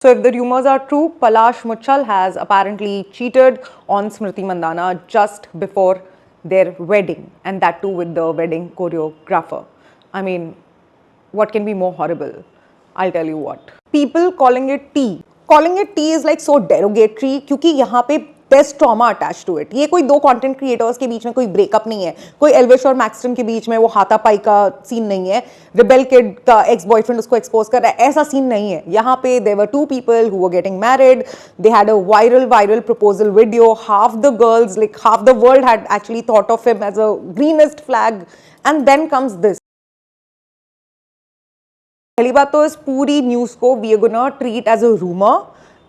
So if the rumors are true, Palash Muchal has apparently cheated on Smriti Mandhana just before their wedding, and that too with the wedding choreographer. I mean, what can be more horrible? I'll tell you what. People calling it tea. Calling it tea is like so derogatory क्योंकि यहाँ पे there's trauma attached to it. ये कोई दो content creators के बीच में कोई breakup नहीं है, कोई एल्विश और मैक्सटन के बीच में वो हाथापाई का सीन नहीं है, रिबेल किड का एक्स बॉयफ्रेंड उसको एक्सपोज कर रहा है, ऐसा सीन नहीं है. यहाँ पे there were two people who were getting married. They had a viral proposal video. Half the girls, like half the world had actually thought of him as a greenest flag, and then comes this. पहली बात तो इस पूरी news को we are gonna treat as a rumour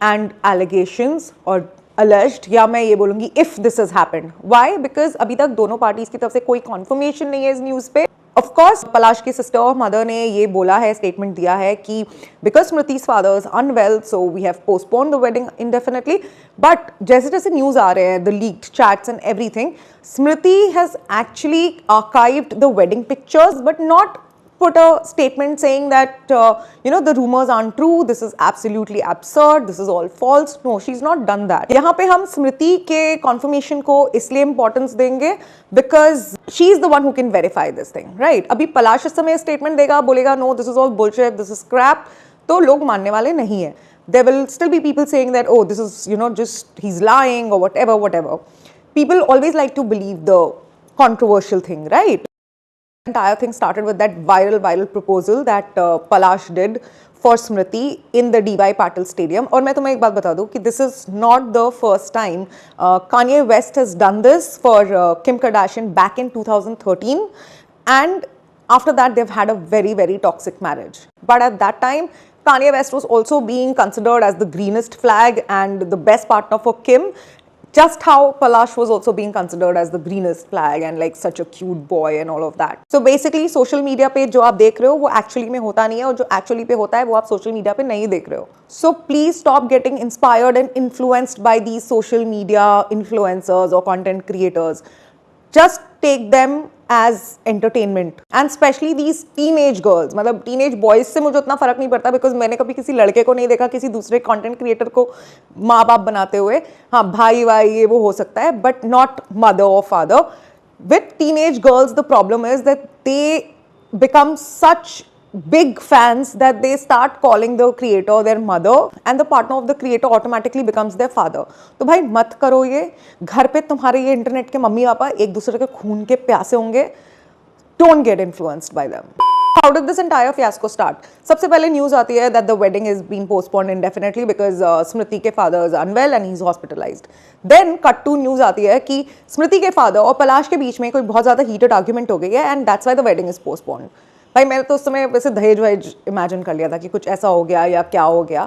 and allegations और alleged, या मैं ये बोलूँगी if this has happened. Why? Because अभी तक दोनों पार्टीज की तरफ से कोई कॉन्फर्मेशन नहीं है इस न्यूज़ पे. ऑफ कोर्स पलाश की सिस्टर और मदर ने ये बोला है, स्टेटमेंट दिया है कि because स्मृति's father is unwell, so we have postponed the wedding indefinitely. But जैसे जैसे न्यूज़ आ रहे हैं, the leaked chats and everything, Smriti has actually archived the wedding pictures but not put a statement saying that the rumors aren't true, this is absolutely absurd, this is all false. No, she's not done that. यहाँ पे हम स्मृति के confirmation को इसलिए importance देंगे because she is the one who can verify this thing, right? अभी पलाश इस समय statement देगा, बोलेगा no, this is all bullshit, this is crap, तो लोग मानने वाले नहीं है. There will still be people saying that oh, this is just he's lying or whatever. People always like to believe the controversial thing, right? Entire thing started with that viral proposal that Palash did for Smriti in the DY Patil Stadium. और मैं तुम्हें एक बात बता दूं कि this is not the first time Kanye West has done this for Kim Kardashian back in 2013, and after that they've had a very toxic marriage. But at that time Kanye West was also being considered as the greenest flag and the best partner for Kim, just how Palash was also being considered as the greenest flag and like such a cute boy and all of that. So basically social media पे जो आप देख रहे हो वो actually में होता नहीं है, और जो actually पे होता है वो आप social media पे नहीं देख रहे हो. So please stop getting inspired and influenced by these social media influencers or content creators. Just take them as entertainment, and especially these teenage girls. मतलब teenage boys से मुझे उतना फर्क नहीं पड़ता because मैंने कभी किसी लड़के को नहीं देखा किसी दूसरे content creator को माँ बाप बनाते हुए. हाँ, भाई ये वो हो सकता है, but not mother or father. With teenage girls the problem is that they become such big fans that they start calling the creator their mother, and the partner of the creator automatically becomes their father. तो भाई मत करो ये. घर पे तुम्हारे ये internet के मम्मी पापा एक दूसरे के खून के प्यासे होंगे. Don't get influenced by them. How did this entire fiasco start? सबसे पहले न्यूज़ आती है that the wedding is being postponed indefinitely because स्मृति के father is unwell and he's hospitalized. Then cut to news आती है कि स्मृति के father और पलाश के बीच में कोई बहुत ज़्यादा heated argument हो गई है and that's why the wedding is postponed. भाई मैंने तो उस समय वैसे दहेज वहेज इमेजिन कर लिया था कि कुछ ऐसा हो गया या क्या हो गया.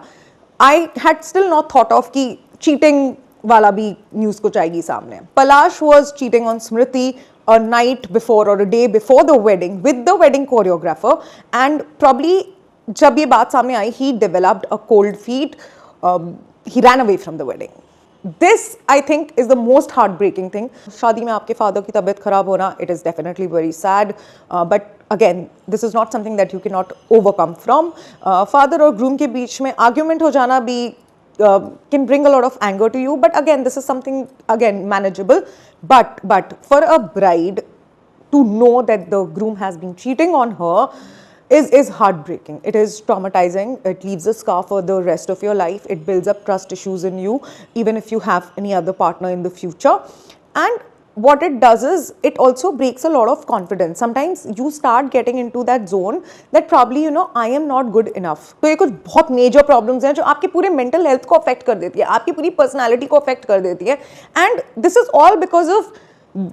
I had still not thought of कि चीटिंग वाला भी न्यूज़ कुछ आएगी सामने. Palash was cheating on Smriti a night before or a day before the wedding with the wedding choreographer, and probably जब ये बात सामने आई he developed a cold feet. He ran away from the wedding. This I think is the most heartbreaking thing. शादी में आपके father की तबीयत खराब होना, it is definitely very sad, but again this is not something that you cannot overcome from. Father और groom के बीच में argument हो जाना भी can bring a lot of anger to you, but again this is something again manageable. But for a bride to know that the groom has been cheating on her is heartbreaking. It is traumatizing. It leaves a scar for the rest of your life. It builds up trust issues in you, even if you have any other partner in the future. And what it does is it also breaks a lot of confidence. Sometimes you start getting into that zone that probably I am not good enough. तो ये कुछ बहुत major problems हैं जो आपके पूरे mental health को affect कर देती है, आपकी पूरी personality को affect कर देती है. And this is all because of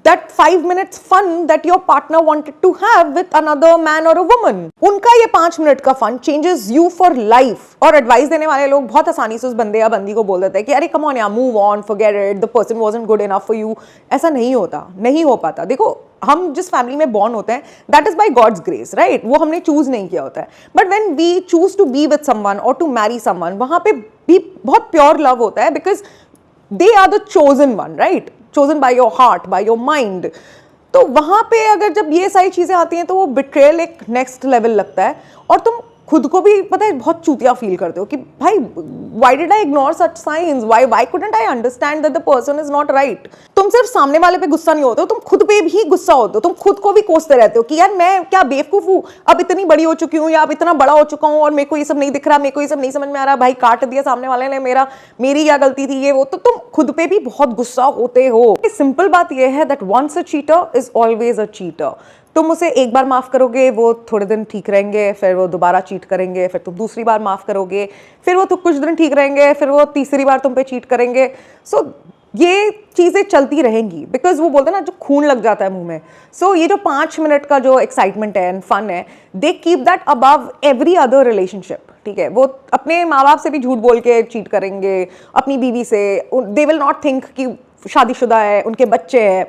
that 5 minutes fun that your partner wanted to have with another man or a woman. उनका ये 5 मिनट का fun changes you for life. और advice देने वाले लोग बहुत आसानी से उस बंदे या बंदी को बोल देते हैं कि अरे come on यार, move on, forget it, the person wasn't good enough for you. ऐसा नहीं होता, नहीं हो पाता. देखो हम जिस फैमिली में बॉर्न होते हैं that is by God's grace, right? वो हमने चूज नहीं किया होता है. But when we choose to be with someone or to marry someone, वहाँ पे भी बहुत प्योर लव होता है because they are the chosen one, right? chosen by your heart, by your mind. तो वहाँ पे अगर जब ये सारी चीज़ें आती हैं तो वो betrayal एक next level लगता है, और तुम खुद को भी पता है बहुत चूतिया फील करते हो कि भाई why did I ignore such science, why couldn't I understand that the person is not right. तुम सिर्फ सामने वाले पे गुस्सा नहीं होते हो, तुम खुद पे भी गुस्सा होते हो, तुम खुद को भी कोसते रहते हो कि यार मैं क्या बेवकूफ हूँ, अब इतनी बड़ी हो चुकी हूँ या अब इतना बड़ा हो चुका हूँ और मेरे को ये सब नहीं दिख रहा, मेरे को ये सब नहीं समझ में आ रहा, भाई काट दिया सामने वाले ने, मेरी क्या गलती थी, ये वो। तो तुम खुद पे भी बहुत गुस्सा होते हो। सिंपल बात यह है that once a cheater is always a cheater. तुम उसे एक बार माफ करोगे, वो थोड़े दिन ठीक रहेंगे, फिर वो दोबारा चीट करेंगे, फिर तुम दूसरी बार माफ करोगे, फिर वो तो कुछ दिन ठीक रहेंगे, फिर वो तीसरी बार तुम पे चीट करेंगे। सो ये चीजें चलती रहेंगी बिकॉज वो बोलते हैं ना जो खून लग जाता है मुंह में। सो ये जो 5 मिनट का जो एक्साइटमेंट है एंड फन है, दे keep that above every other relationship. ठीक है, वो अपने माँ बाप से भी झूठ बोल के चीट करेंगे, अपनी बीवी से, दे विल नॉट थिंक कि शादीशुदा है, उनके बच्चे हैं,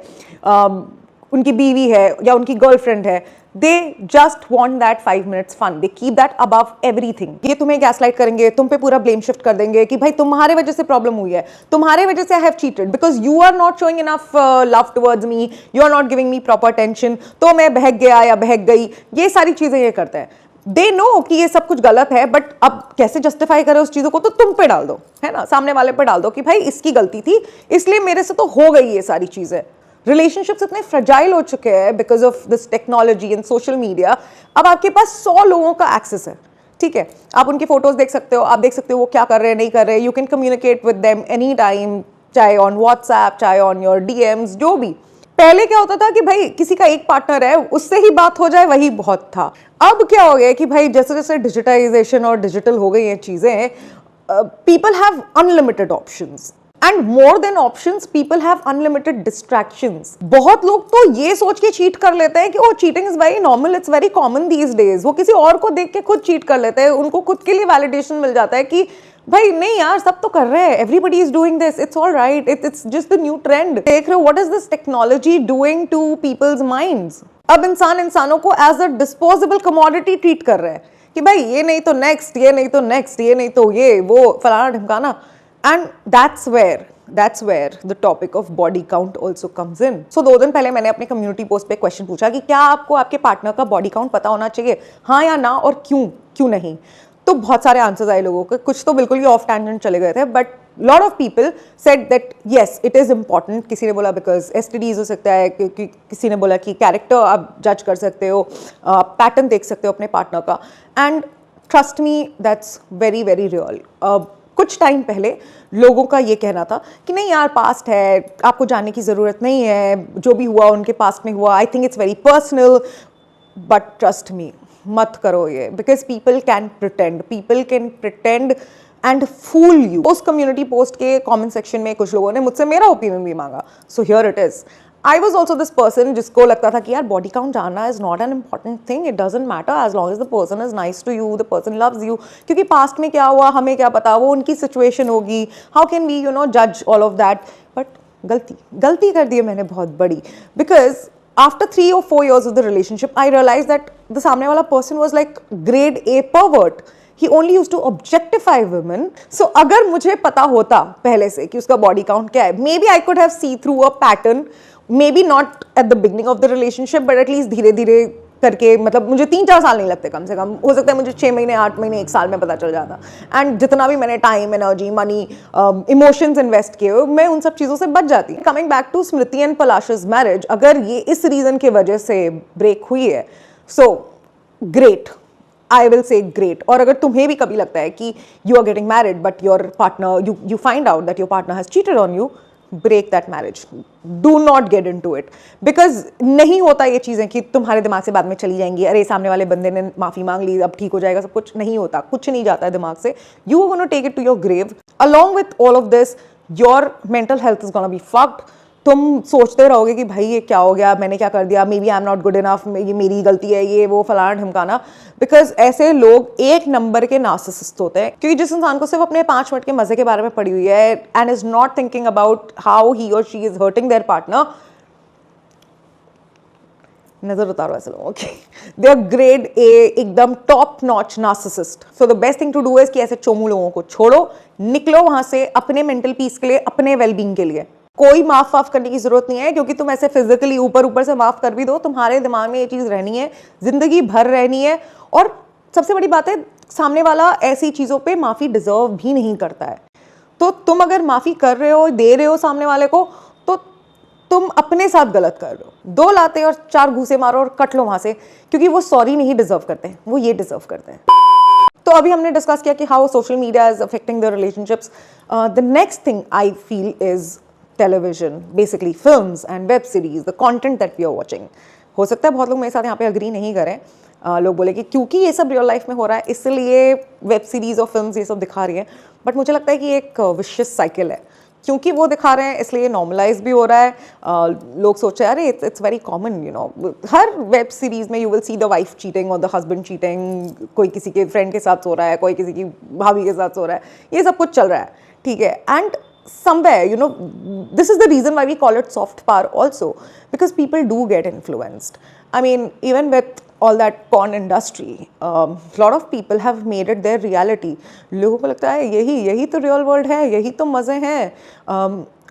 उनकी बीवी है या उनकी गर्लफ्रेंड है, they just want that 5 minutes fun, they keep that above everything. ये तुम्हें गैसलाइट करेंगे, तुम पे पूरा ब्लेम शिफ्ट कर देंगे कि भाई तुम्हारे वजह से प्रॉब्लम हुई है, तुम्हारे वजह से I have cheated because you are not showing enough love towards me, you are not giving me proper attention, तो मैं बहक गया या बहक गई। ये सारी चीजें ये करते हैं। दे नो कि ये सब कुछ गलत है, बट अब कैसे जस्टिफाई करे उस चीजों को, तो तुम पे डाल दो, है ना, सामने वाले पे डाल दो कि भाई इसकी गलती थी इसलिए मेरे से तो हो गई ये सारी चीजें। रिलेशनशिप्स इतने फ्रेजाइल हो चुके हैं because of this technology and social media. अब आपके पास 100 लोगों का एक्सेस है। ठीक है, आप उनकी फोटोज देख सकते हो, आप देख सकते हो वो क्या कर रहे हैं, नहीं कर रहे, you can communicate with them any time, चाहे ऑन व्हाट्सएप, चाहे ऑन योर डीएम्स, जो भी। पहले क्या होता था कि भाई किसी का एक पार्टनर है, उससे ही बात हो जाए, वही बहुत था। अब क्या हो गया कि भाई जैसे जैसे डिजिटाइजेशन और डिजिटल हो गई हैं चीजें, people have unlimited options and more than options people have unlimited distractions. बहुत लोग तो ये सोच के चीट कर लेते हैं कि वो cheating is very normal, it's very common these days. वो किसी और को देख के खुद चीट कर लेते हैं, उनको खुद के लिए वैलिडेशन मिल जाता है कि भाई नहीं यार सब तो कर रहे हैं, everybody is doing this, it's all right, it's just the new trend. देख रहे हो what is this technology doing to people's minds. अब इंसान इंसानों को as a disposable commodity treat कर रहे हैं कि भाई ये नहीं तो नेक्स्ट, ये नहीं तो नेक्स्ट, ये नहीं तो ये वो फलाना ढिमकाना। And that's where the topic of body count also comes in. So 2 दिन पहले मैंने अपने कम्युनिटी पोस्ट पे क्वेश्चन पूछा कि क्या आपको आपके पार्टनर का बॉडी काउंट पता होना चाहिए, हाँ या ना, और क्यों नहीं। तो बहुत सारे आंसर्स आए लोगों के, कुछ तो बिल्कुल ही ऑफ टैंजेंट चले गए थे, but lot of people said that yes it is important. किसी ने बोला बिकॉज एसटीडीज हो सकता है, किसी ने बोला कि कैरेक्टर आप जज कर सकते हो, पैटर्न देख सकते हो अपने पार्टनर का। And trust me that's very very real. कुछ टाइम पहले लोगों का ये कहना था कि नहीं यार पास्ट है, आपको जानने की ज़रूरत नहीं है, जो भी हुआ उनके पास्ट में हुआ, I think it's very personal. But trust me, मत करो ये, because people can pretend and fool you. उस कम्युनिटी पोस्ट के कमेंट सेक्शन में कुछ लोगों ने मुझसे मेरा ओपिनियन भी मांगा, so here it is. I was also this person जिसको लगता था कि यार बॉडी काउंट जानना is not an important thing, it doesn't matter as long as the person is nice to you, the person loves you। क्योंकि past में क्या हुआ हमें क्या पता, वो उनकी सिचुएशन होगी, how can we judge all of that। but गलती कर दी है मैंने बहुत बड़ी, because after 3 or 4 years of the relationship I realized that the सामने वाला person was like grade A pervert। He only used to objectify women। So अगर मुझे पता होता पहले से कि उसका बॉडी काउंट क्या है, maybe I could have see through a pattern, maybe not at the beginning of the relationship, but at least धीरे धीरे करके, मतलब मुझे 3-4 साल नहीं लगते, कम से कम हो सकता है मुझे 6 महीने 8 महीने 1 साल में पता चल जाता। एंड जितना भी मैंने time, energy, money, emotions invest किए, मैं उन सब चीज़ों से बच जाती। Coming back to Smriti and Palash's marriage, अगर ये इस रीज़न की वजह से ब्रेक हुई है, so great, I will say great. और अगर तुम्हें भी कभी लगता है कि you are getting married but your partner, you find out that your partner has cheated on you, break that marriage, do not get into it, because नहीं होता ये चीज़ें कि तुम्हारे दिमाग से बाद में चली जाएंगी, अरे सामने वाले बंदे ने माफ़ी मांग ली अब ठीक हो जाएगा सब कुछ। नहीं होता, कुछ नहीं जाता है दिमाग से। You are going to take it to your grave। Along with all of this, your mental health is going to be fucked। तुम सोचते रहोगे कि भाई ये क्या हो गया, मैंने क्या कर दिया, maybe I am not good enough, ये मेरी गलती है, ये वो फलाना ढमकाना। बिकॉज ऐसे लोग 1 नंबर के नार्सिसिस्ट होते हैं, क्योंकि जिस इंसान को सिर्फ अपने 5 मिनट के मजे के बारे में पड़ी हुई है and is not thinking about how he और she is hurting their partner, नजर उतारो ऐसे लोगों की, दे आर ग्रेड ए, एकदम top notch narcissist. So the best thing to do is कि ऐसे चोमू लोगों को छोड़ो, निकलो वहां से अपने मेंटल पीस के लिए, अपने वेलबींग के लिए। कोई माफ करने की जरूरत नहीं है, क्योंकि तुम ऐसे फिजिकली ऊपर से माफ कर भी दो, तुम्हारे दिमाग में ये चीज रहनी है, जिंदगी भर रहनी है। और सबसे बड़ी बात है, सामने वाला ऐसी चीज़ों पे माफ़ी डिजर्व भी नहीं करता है। तो तुम अगर माफ़ी कर रहे हो, दे रहे हो सामने वाले को, तो तुम अपने साथ गलत कर रहे हो। 2 लाते और 4 घूसे मारो और कट लो वहाँ से, क्योंकि वो सॉरी नहीं डिजर्व करते, वो ये डिजर्व करते हैं। तो अभी हमने डिस्कस किया कि how social media is affecting the relationships. The next thing I feel is television, basically films and web series, the content that we are watching. हो सकता है बहुत लोग मेरे साथ यहाँ पे अग्री नहीं करें, लोग बोले कि क्योंकि ये सब रियल लाइफ में हो रहा है इसलिए वेब सीरीज और फिल्म्स ये सब दिखा रही हैं, बट मुझे लगता है कि एक विशियस साइकिल है। क्योंकि वो दिखा रहे हैं इसलिए नॉर्मलाइज भी हो रहा है। लोग सोच रहे हैं अरे it's very common, you know, हर वेब सीरीज में you will see the wife cheating और द हस्बैंड चीटिंग, कोई किसी के फ्रेंड के साथ सो रहा है, कोई किसी की भाभी के साथ सो रहा है, ये सब कुछ चल रहा है, ठीक है। And somewhere, you know, this is the reason why we call it soft power also, because people do get influenced. I mean, even with all that porn industry, lot of people have made it their reality. लोगों को लगता है यही तो real world है, यही तो मज़े हैं।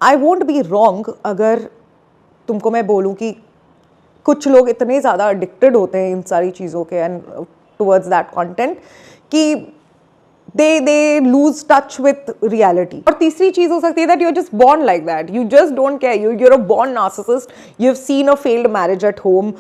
I won't be wrong अगर तुमको मैं बोलूँ कि कुछ लोग इतने ज़्यादा addicted होते हैं इन सारी चीज़ों के and towards that content कि they lose touch with reality. और तीसरी चीज हो सकती है that you're just born like that, you just don't care, you're a born narcissist, you've seen a failed marriage at home.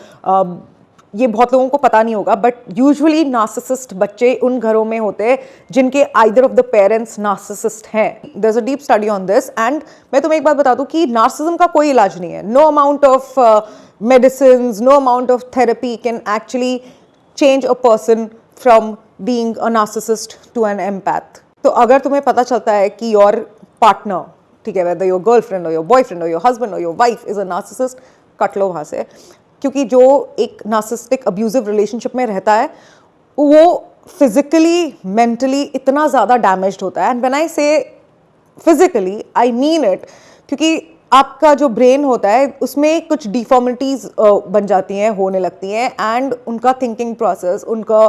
ये बहुत लोगों को पता नहीं होगा, बट यूजुअली नार्सिसिस्ट बच्चे उन घरों में होते हैं जिनके either of the parents narcissist हैं। There is a deep study on this, and मैं तुम्हें एक बात बता दूं कि नार्सिसिज्म का कोई इलाज नहीं है। No amount of medicine, no amount of therapy can actually change a person from being a narcissist to an empath. तो अगर तुम्हें पता चलता है कि your partner, ठीक है, whether your girlfriend or your boyfriend or your husband or your wife is a narcissist, cut लो वहाँ से। क्योंकि जो एक narcissistic abusive relationship में रहता है वो physically, mentally इतना ज़्यादा damaged होता है। And when I say physically, I mean it, क्योंकि आपका जो ब्रेन होता है उसमें कुछ डिफॉर्मिटीज बन जाती हैं, होने लगती हैं, एंड उनका थिंकिंग प्रोसेस, उनका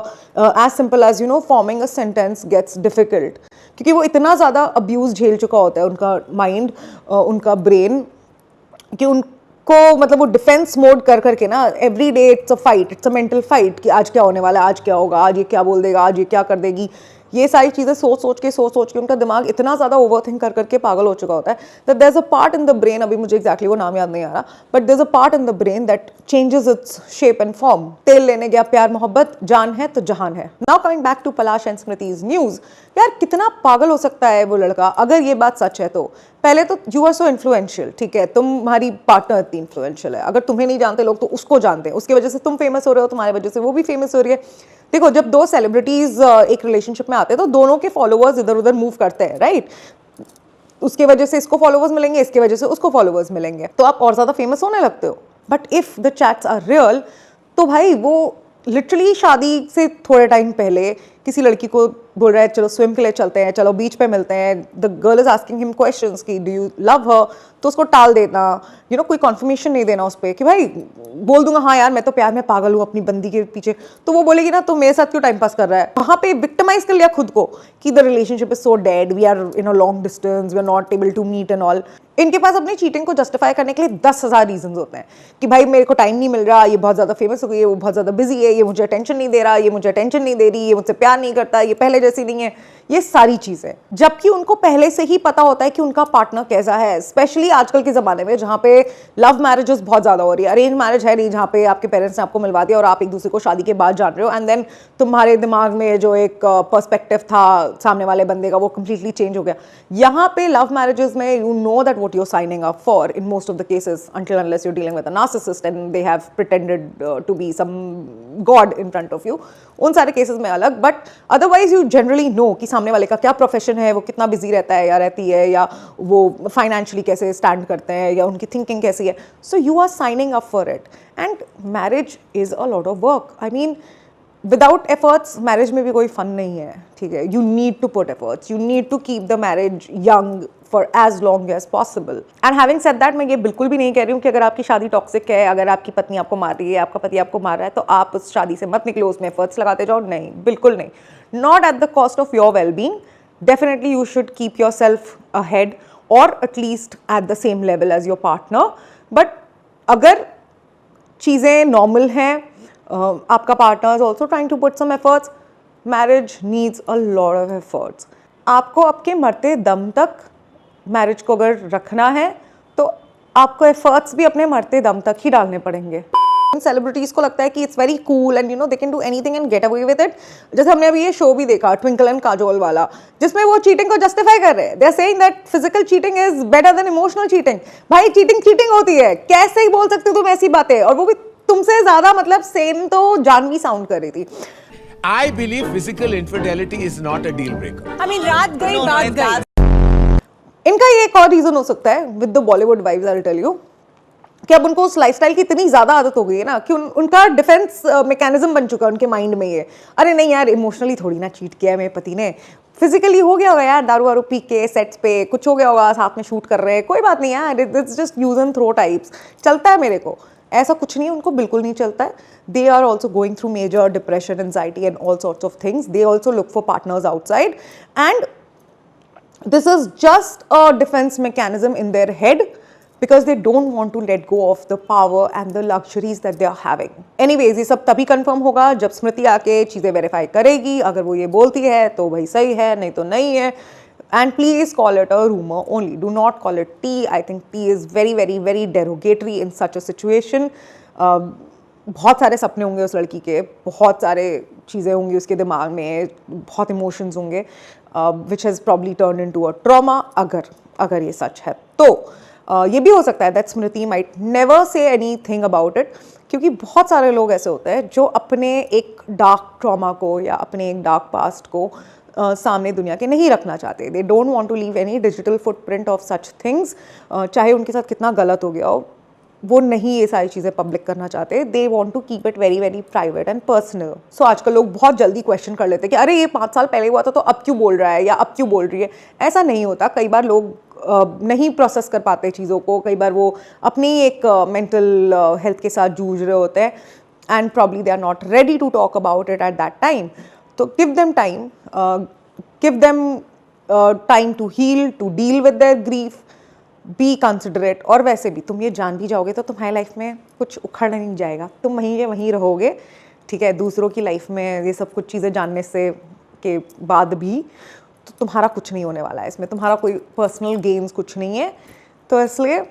as simple as you know forming a sentence gets difficult, क्योंकि वो इतना ज़्यादा अब्यूज़ झेल चुका होता है उनका माइंड, उनका ब्रेन, कि उनको मतलब वो डिफेंस मोड कर करके ना every day it's a fight, it's a mental fight कि आज क्या होने वाला है, आज क्या होगा, आज ये क्या बोल देगा, आज ये क्या कर देगी। ये सारी चीज़ें सोच सोच के उनका दिमाग इतना ज़्यादा ओवरथिंक कर करके पागल हो चुका होता है that there is a part in the brain, अभी मुझे एग्जैक्टली वो नाम याद नहीं आ रहा, but there is a part in the brain that changes its shape and form. तेल लेने गया प्यार मोहब्बत, जान है तो जहान है। Now coming back to Palash and Smriti's news, यार कितना पागल हो सकता है वो लड़का अगर ये बात सच है तो। पहले तो यू आर सो इन्फ्लुएंशियल, ठीक है, तुम्हारी पार्टनर इतनी इन्फ्लुएंशियल है, अगर तुम्हें नहीं जानते लोग तो उसको जानते हैं, उसकी वजह से तुम फेमस हो रहे हो, तुम्हारी वजह से वो भी फेमस हो रही है। देखो, जब दो सेलिब्रिटीज एक रिलेशनशिप में आते हैं तो दोनों के फॉलोअर्स इधर उधर मूव करते हैं, राइट। उसके वजह से इसको फॉलोअर्स मिलेंगे, इसके वजह से उसको फॉलोअर्स मिलेंगे, तो आप और ज़्यादा फेमस होने लगते हो। But if the chats are real, तो भाई वो लिटरली शादी से थोड़े टाइम पहले किसी लड़की को बोल रहा है चलो स्विम के लिए चलते हैं, चलो बीच पे मिलते हैं, the girl is asking him questions कि डू यू लव हर, तो उसको टाल देना, यू नो, कोई कन्फर्मेशन नहीं देना उस पर कि भाई बोल दूंगा हाँ यार मैं तो प्यार में पागल हूँ अपनी बंदी के पीछे, तो वो बोलेगी ना तो मेरे साथ क्यों टाइम पास कर रहा है। वहाँ पे विक्टिमाइज कर लिया खुद को कि the relationship is so dead, we are in a long distance, we are not able to meet and all. इनके पास अपनी चीटिंग को जस्टिफाई करने के लिए 10,000 रीजन होते हैं कि भाई मेरे को टाइम नहीं मिल रहा, ये बहुत ज़्यादा फेमस हो गई है, वो बहुत ज़्यादा बिजी है, ये मुझे अटेंशन नहीं दे रहा, ये मुझे अटेंशन नहीं दे रही, ये मुझसे प्यार नहीं करता, ये पहले जैसी नहीं है, ये सारी चीज़ें। जबकि उनको पहले से ही पता होता है कि उनका पार्टनर कैसा है, स्पेशली आजकल के ज़माने में जहाँ पे लव मैरिजेस बहुत ज़्यादा हो रही है। अरेंज मैरिज है नहीं जहाँ पे आपके पेरेंट्स ने आपको मिलवा दिया और आप एक दूसरे को शादी के बाद जान रहे हो, एंड देन तुम्हारे दिमाग में जो एक पर्सपेक्टिव था सामने वाले बंदे का वो कंप्लीटली चेंज हो गया। यहाँ पे लव मैरिजेस में you know that what you are signing up for in most of the cases, until unless you're dealing with a narcissist and they have pretended to be some god in front of you, उन सारे cases में अलग। But otherwise you generally know कि सामने वाले का क्या profession है, वो कितना बिजी रहता है या रहती है, या वो फाइनेंशियली कैसे स्टैंड करते हैं, या उनकी थिंकिंग कैसी है। So you are signing up for it, and marriage is a lot of work. I mean without efforts marriage में भी कोई फन नहीं है, ठीक है। You need to put efforts, you need to keep the marriage young for as long as possible. And having said that, मैं ये बिल्कुल भी नहीं कह रही हूँ कि अगर आपकी शादी टॉक्सिक है, अगर आपकी पत्नी आपको मार रही है, आपका पति आपको मार रहा है, तो आप उस शादी से मत निकलो, उसमें एफर्ट्स लगाते जाओ, नहीं, बिल्कुल नहीं। Not at the cost of your well being. Definitely you should keep yourself ahead और at least at the same level as your partner. But अगर चीज़ें नॉर्मल हैं, आपका partner is also trying to put some efforts, marriage needs a lot of efforts. आपको आपके मरते दम तक मैरिज को अगर रखना है तो आपको एफर्ट्स भी अपने मरते दम तक ही डालने पड़ेंगे। सेलिब्रिटीज को लगता है कि it's very cool and you know they can do anything and get away with it. जैसे हमने अभी ये शो भी देखा ट्विंकल एंड काजोल वाला, जिसमें वो चीटिंग को जस्टिफाई कर रहे हैं। They are saying that physical cheating is better than emotional cheating. भाई चीटिंग चीटिंग होती है, कैसे ही बोल सकते हो तुम ऐसी बातें, और वो भी तुमसे ज्यादा मतलब सेम तो जानवी साउंड कर रही थी। I believe physical infidelity is not a deal breaker. I mean, रात गई बात गई। इनका ये एक और रीजन हो सकता है with the Bollywood vibes, I will tell you, कि अब उनको उस लाइफस्टाइल की इतनी ज्यादा आदत हो गई है ना कि उनका डिफेंस मैकेनिज्म बन चुका है उनके माइंड में ये, अरे नहीं यार इमोशनली थोड़ी ना चीट किया है मेरे पति ने, फिजिकली हो गया होगा यार, दारू वारू पी के सेट्स पे कुछ हो गया होगा, साथ में शूट कर रहे हैं, कोई बात नहीं यार, it's just use and throw types, चलता है मेरे को। ऐसा कुछ नहीं, उनको बिल्कुल नहीं चलता है। They are also going through major depression, anxiety and all sorts of things. They also look for partners outside and this is just a defense mechanism in their head because they don't want to let go of the power and the luxuries that they are having. Anyways, ये सब तभी confirm होगा जब स्मृति आके चीज़ें verify करेगी। अगर वो ये बोलती है तो भाई सही है, नहीं तो नहीं है। And please call it a rumor only. Do not call it tea. I think tea is very, very, very derogatory in such a situation. बहुत सारे सपने होंगे उस लड़की के, बहुत सारे चीज़ें होंगी उसके दिमाग में, बहुत इमोशंस होंगे which has probably turn into a trauma. अगर ये सच है तो ये भी हो सकता है that Smriti might never say anything about it, क्योंकि बहुत सारे लोग ऐसे होते हैं जो अपने एक डार्क ट्रॉमा को या अपने एक डार्क पास्ट को सामने दुनिया के नहीं रखना चाहते। They don't want to leave any digital footprint of such things. चाहे उनके साथ कितना गलत हो गया हो, वो नहीं ये सारी चीज़ें पब्लिक करना चाहते। They want to keep it very very private and personal. So आजकल लोग बहुत जल्दी क्वेश्चन कर लेते हैं कि अरे ये 5 साल पहले हुआ था तो अब क्यों बोल रहा है या अब क्यों बोल रही है। ऐसा नहीं होता। कई बार लोग नहीं प्रोसेस कर पाते चीज़ों को, कई बार वो अपनी एक मेंटल हेल्थ के साथ जूझ रहे होते हैं and probably they are not ready to talk about it at that time. तो give them time, give them time to heal, to deal with their grief, be considerate. और वैसे भी तुम ये जान भी जाओगे तो तुम्हारी लाइफ में कुछ उखड़ नहीं जाएगा, तुम वहीं रहोगे, ठीक है। दूसरों की लाइफ में ये सब कुछ चीज़ें जानने से के बाद भी तो तुम्हारा कुछ नहीं होने वाला है इसमें, तुम्हारा कोई पर्सनल गेन्स कुछ नहीं है। तो इसलिए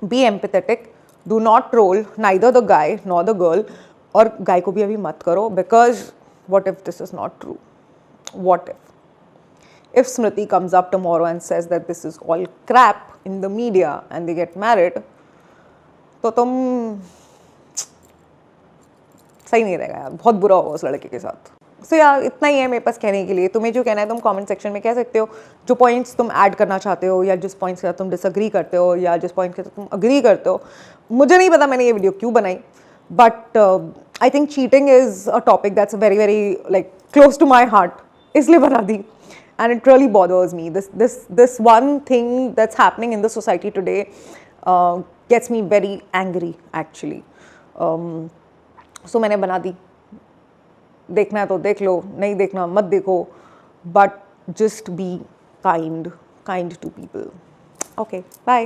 be empathetic, do not troll neither the guy nor the girl. और गाय को भी अभी मत करो, बिकॉज what if this is not true? What if Smriti comes up tomorrow and says that this is all crap in the media and they get married, तो तुम सही नहीं रहेगा यार, बहुत बुरा होगा उस लड़के के साथ। सो यार इतना ही है मेरे पास कहने के लिए। तुम्हें जो कहना है तुम कमेंट सेक्शन में कह सकते हो, जो पॉइंट्स तुम ऐड करना चाहते हो या जिस पॉइंट्स के साथ तुम डिसएग्री करते हो या जिस पॉइंट के साथ तुम अग्री करते हो। मुझे नहीं पता मैंने ये वीडियो क्यों बनाई, but I think cheating is a topic that's very, very like close to my heart. इसलिए बना दी, and it really bothers me. This one thing that's happening in the society today gets me very angry actually. So मैंने बना दी। देखना है तो देख लो, नहीं देखना मत देखो, but just be kind to people. Okay, bye.